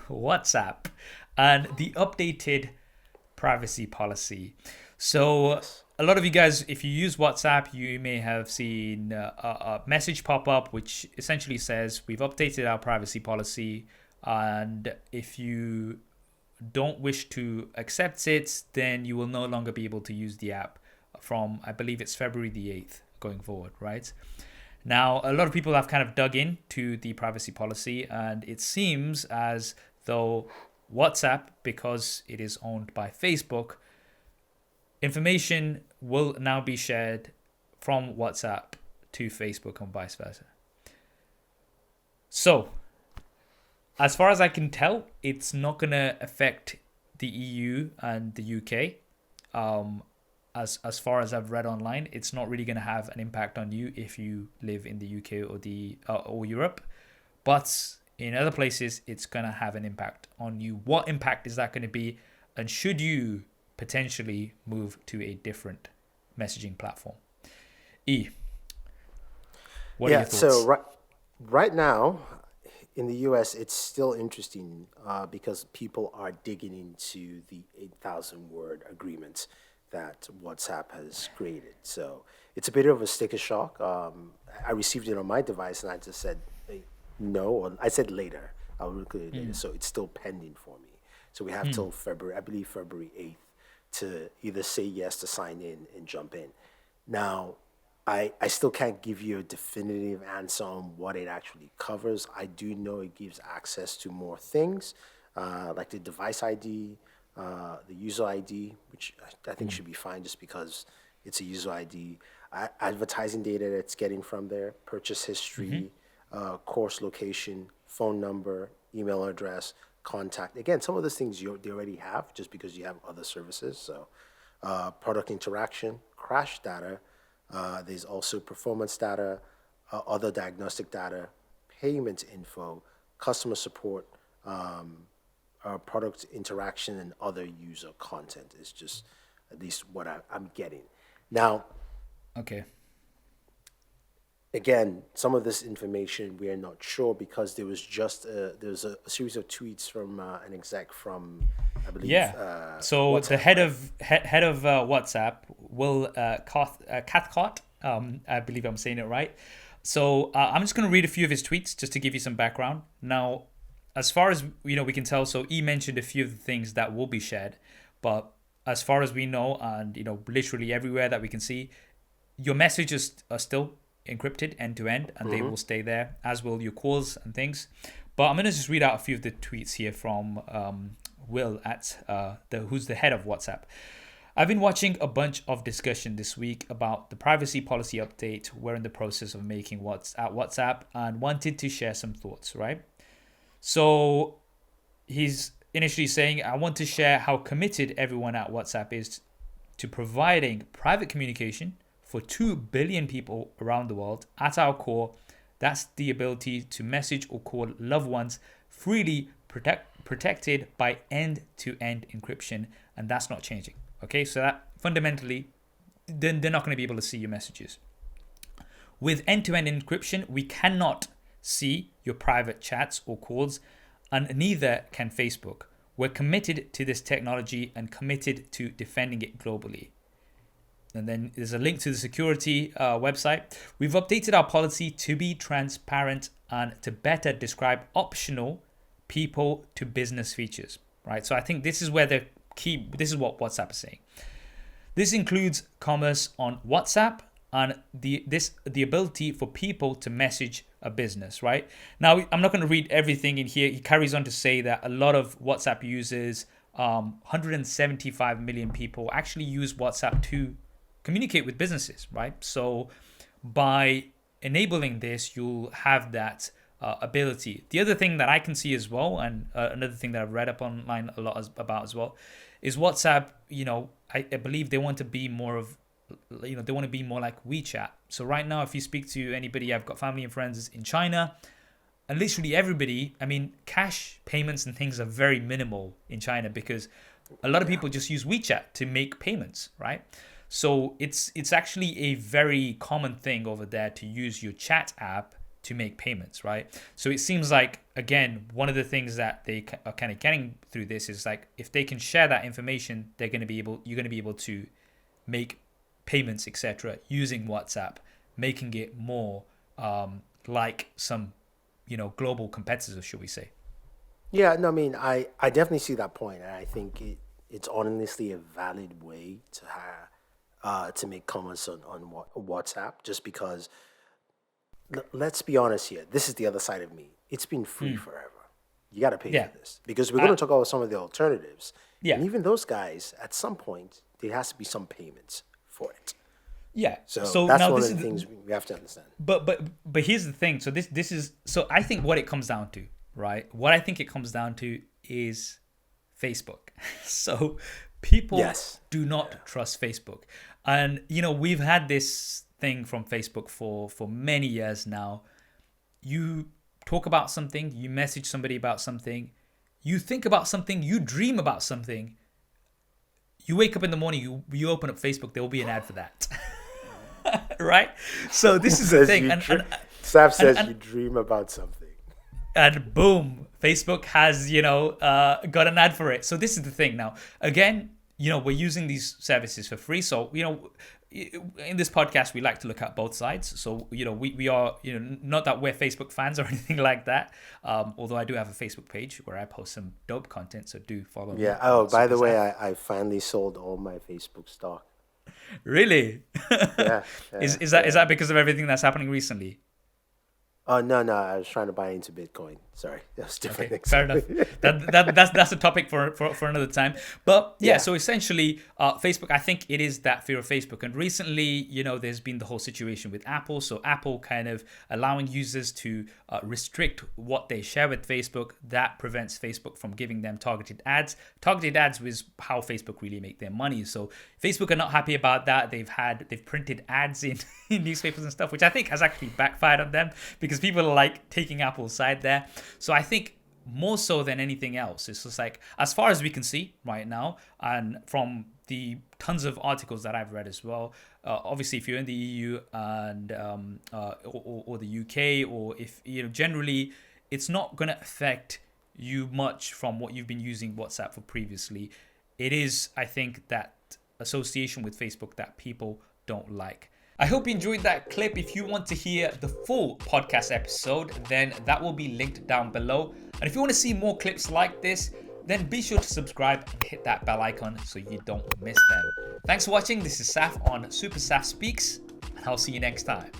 WhatsApp and the updated privacy policy. So, Yes. a lot of you guys, if you use WhatsApp, you may have seen a message pop up which essentially says we've updated our privacy policy. And if you don't wish to accept it, then you will no longer be able to use the app from, I believe it's February the 8th going forward, right? Now, a lot of people have kind of dug into the privacy policy, and it seems as though WhatsApp, because it is owned by Facebook, information will now be shared from WhatsApp to Facebook and vice versa. So, as far as I can tell, it's not going to affect the EU and the UK. Um, as far as I've read online, it's not really going to have an impact on you if you live in the UK or Europe. But in other places, it's going to have an impact on you. What impact is that going to be? And should you potentially move to a different messaging platform? E, what are Yeah. your thoughts? Right now in the US, it's still interesting because people are digging into the 8,000 word agreement that WhatsApp has created. So it's a bit of a sticker shock. I received it on my device and I just said no, or I said later. I'll look at it later. So it's still pending for me. So we have till February, I believe February 8th, to either say yes to sign in and jump in. Now, I still can't give you a definitive answer on what it actually covers. I do know it gives access to more things, like the device ID, the user ID, which I think should be fine just because it's a user ID, advertising data that's getting from there, purchase history, course location, phone number, email address, contact. Again, some of those things they already have just because you have other services. So, product interaction, crash data. There's also performance data, other diagnostic data, payment info, customer support, product interaction, and other user content is just at least what I'm getting. Now, Okay. again, some of this information we are not sure because there was a series of tweets from an exec from, I believe, Yeah. So the WhatsApp, right? head of WhatsApp, Will Cathcart, I believe I'm saying it right. So I'm just going to read a few of his tweets just to give you some background. Now, as far as we can tell, so he mentioned a few of the things that will be shared, but as far as we know, and literally everywhere that we can see, your messages are still encrypted end to end, and they will stay there, as will your calls and things. But I'm gonna just read out a few of the tweets here from Will at who's the head of WhatsApp. I've been watching a bunch of discussion this week about the privacy policy update we're in the process of making at WhatsApp and wanted to share some thoughts, right? So he's initially saying, I want to share how committed everyone at WhatsApp is to providing private communication for 2 billion people around the world. At our core, that's the ability to message or call loved ones freely, protected by end-to-end encryption, and that's not changing. Okay, so that fundamentally, then they're not going to be able to see your messages. With end-to-end encryption, we cannot see your private chats or calls, and neither can Facebook. We're committed to this technology and committed to defending it globally. And then there's a link to the security website. We've updated our policy to be transparent and to better describe optional people to business features, right? So I think this is where this is what WhatsApp is saying. This includes commerce on WhatsApp and the ability for people to message a business, right? Now, I'm not going to read everything in here. He carries on to say that a lot of WhatsApp users, 175 million people actually use WhatsApp to communicate with businesses, right? So by enabling this, you'll have that ability. The other thing that I can see as well, and another thing that I've read up online a lot about as well, is WhatsApp. I believe they want to be more of, they want to be more like WeChat. So right now, if you speak to anybody, I've got family and friends in China, and literally everybody, I mean, cash payments and things are very minimal in China because a lot of Yeah. people just use WeChat to make payments, right? So it's actually a very common thing over there to use your chat app to make payments, right? So it seems like, again, one of the things that they are kind of getting through this is like, if they can share that information, you're going to be able to make payments, etc., using WhatsApp, making it more like some, global competitors, should we say? Yeah, no, I mean, I definitely see that point, and I think it's honestly a valid way to have to make comments on WhatsApp, just because let's be honest here. This is the other side of me. It's been free forever. You got to pay Yeah. for this because we're going to talk about some of the alternatives. Yeah. And even those guys, at some point, there has to be some payments for it. Yeah. So that's now one this of the is things we have to understand. but here's the thing. So this is, so I think what it comes down to, right? What I think it comes down to is Facebook. So people Yes. do not trust Facebook. And we've had this thing from Facebook for many years now. You talk about something, you message somebody about something, you think about something, you dream about something. You wake up in the morning, you open up Facebook, there will be an ad for that. Right? So this is the thing. Saf says you dream about something. And boom, Facebook has, got an ad for it. So this is the thing now. Again, we're using these services for free. So, in this podcast, we like to look at both sides. So, we are, not that we're Facebook fans or anything like that. Although I do have a Facebook page where I post some dope content. So do follow me. Yeah. Oh, by the way, I finally sold all my Facebook stock. Really? Yeah. Is that because of everything that's happening recently? Oh, no, I was trying to buy into Bitcoin. Sorry, that was different. Okay, fair enough. That's a topic for another time. But yeah, so essentially, Facebook, I think it is that fear of Facebook. And recently, there's been the whole situation with Apple. So Apple kind of allowing users to restrict what they share with Facebook. That prevents Facebook from giving them targeted ads. Targeted ads is how Facebook really make their money. So Facebook are not happy about that. They've printed ads in newspapers and stuff, which I think has actually backfired on them because people are like taking Apple's side there. So I think more so than anything else, it's just like, as far as we can see right now, and from the tons of articles that I've read as well, obviously if you're in the EU and or the UK, or if generally, it's not going to affect you much from what you've been using WhatsApp for previously. It is, I think, that association with Facebook that people don't like. I hope you enjoyed that clip. If you want to hear the full podcast episode, then that will be linked down below. And if you want to see more clips like this, then be sure to subscribe and hit that bell icon so you don't miss them. Thanks for watching. This is Saf on SuperSaf Speaks, and I'll see you next time.